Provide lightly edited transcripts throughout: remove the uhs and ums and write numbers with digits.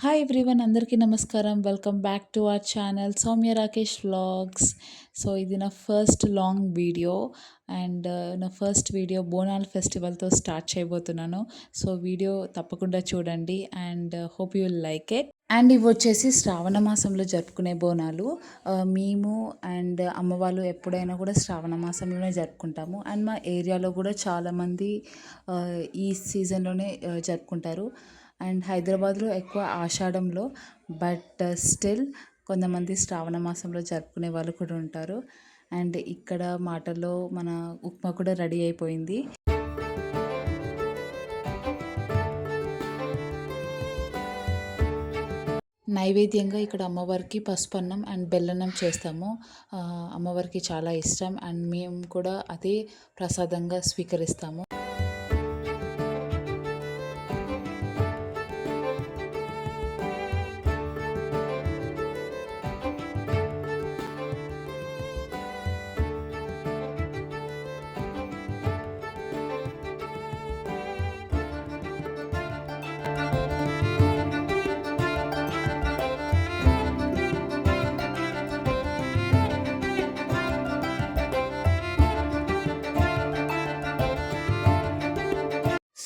Hi everyone, అందరికీ నమస్కారం. Welcome back to our channel Soumya Rakesh vlogs. So ఇది నా ఫస్ట్ లాంగ్ వీడియో అండ్ నా ఫస్ట్ వీడియో బోనాల్ ఫెస్టివల్తో స్టార్ట్ చేయబోతున్నాను. సో వీడియో తప్పకుండా చూడండి and hope you will like it. And ఇవి వచ్చేసి శ్రావణ మాసంలో జరుపుకునే బోనాలు. మేము అండ్ అమ్మ వాళ్ళు ఎప్పుడైనా కూడా శ్రావణ మాసంలోనే జరుపుకుంటాము. అండ్ మా ఏరియాలో కూడా చాలామంది ఈ సీజన్లోనే జరుపుకుంటారు. అండ్ హైదరాబాద్లో ఎక్కువ ఆషాఢంలో, బట్ స్టిల్ కొంతమంది శ్రావణ మాసంలో జరుపుకునే వాళ్ళు కూడా ఉంటారు. అండ్ ఇక్కడ మాటల్లో మన ఉప్మా కూడా రెడీ అయిపోయింది. నైవేద్యంగా ఇక్కడ అమ్మవారికి పసుపన్నం అండ్ బెల్లన్నం చేస్తాము. అమ్మవారికి చాలా ఇష్టం అండ్ మేము కూడా అదే ప్రసాదంగా స్వీకరిస్తాము.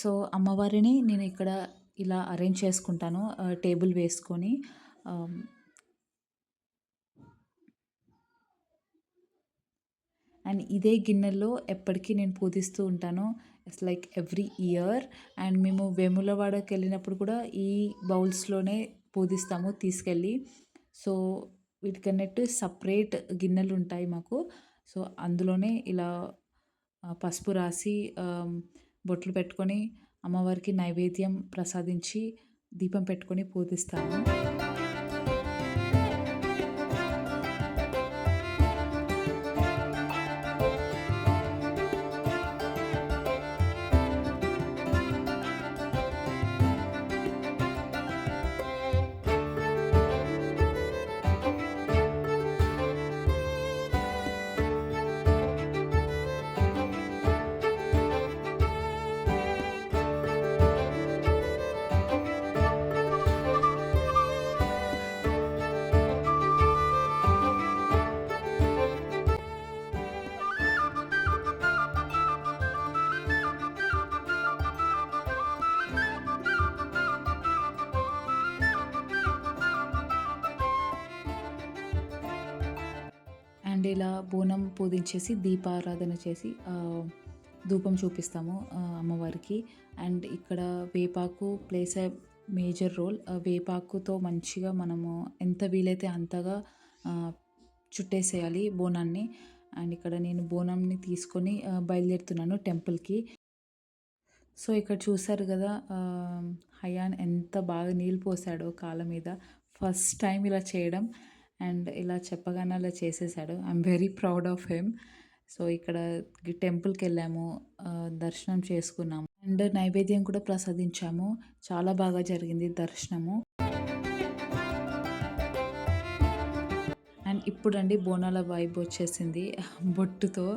సో అమ్మవారిని నేను ఇక్కడ ఇలా అరేంజ్ చేసుకుంటాను, టేబుల్ వేసుకొని. అండ్ ఇదే గిన్నెలో ఎప్పటికీ నేను పూజిస్తూ ఉంటాను. It's like every year. And మేము వేములవాడకి వెళ్ళినప్పుడు కూడా ఈ బౌల్స్లోనే పూజిస్తాము తీసుకెళ్ళి. సో వీటికన్నట్టు సపరేట్ గిన్నెలు ఉంటాయి మాకు. సో అందులోనే ఇలా పసుపు రాసి బొట్లు పెట్టుకొని అమ్మవారికి నైవేద్యం ప్రసాదించి దీపం పెట్టుకొని పూజిస్తాము. అండ్ ఇలా బోనం పూజించేసి దీపారాధన చేసి ధూపం చూపిస్తాము అమ్మవారికి. అండ్ ఇక్కడ వేపాకు ప్లేస్ ఏ మేజర్ రోల్. వేపాకుతో మంచిగా మనము ఎంత వీలైతే అంతగా చుట్టేసేయాలి బోనాన్ని. అండ్ ఇక్కడ నేను బోనంని తీసుకొని బయలుదేరుతున్నాను టెంపుల్కి. సో ఇక్కడ చూసారు కదా, హయాన్ ఎంత బాగా నీళ్ళు పోసాడో కాళ్ళ మీద. ఫస్ట్ టైం ఇలా చేయడం అండ్ ఇలా చెప్పగానే అలా చేసేసాడు. I'm very proud of him. So ఇక్కడ టెంపుల్కి వెళ్ళాము, దర్శనం చేసుకున్నాము అండ్ నైవేద్యం కూడా ప్రసాదించాము. చాలా బాగా జరిగింది దర్శనము. అండ్ ఇప్పుడండి బోనాల వైబ్ వచ్చేసింది బొట్టుతో.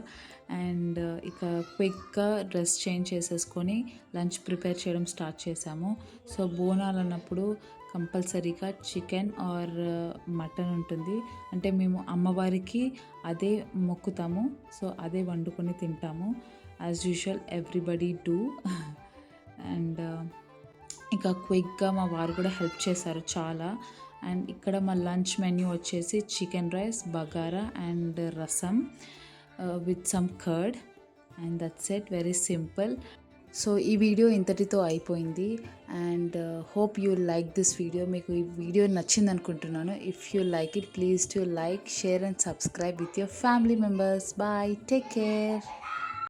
అండ్ ఇక క్విక్గా డ్రెస్ చేంజ్ చేసేసుకొని లంచ్ ప్రిపేర్ చేయడం స్టార్ట్ చేసాము. సో బోనాలు అన్నప్పుడు కంపల్సరీగా చికెన్ ఆర్ మటన్ ఉంటుంది. అంటే మేము అమ్మవారికి అదే మొక్కుతాము. సో అదే వండుకొని తింటాము as usual everybody do. And ఇక క్విక్గా మా వారు కూడా హెల్ప్ చేశారు చాలా. అండ్ ఇక్కడ మా లంచ్ మెన్యూ వచ్చేసి chicken rice, bagara and rasam with some curd. And that's it, very simple. So ఈ వీడియో ఇంతటితో అయిపోయింది. And hope you like this video. మీకు ఈ వీడియో నచ్చింది అనుకుంటున్నాను. If you like it, please to like, share and subscribe with your family members. Bye, take care.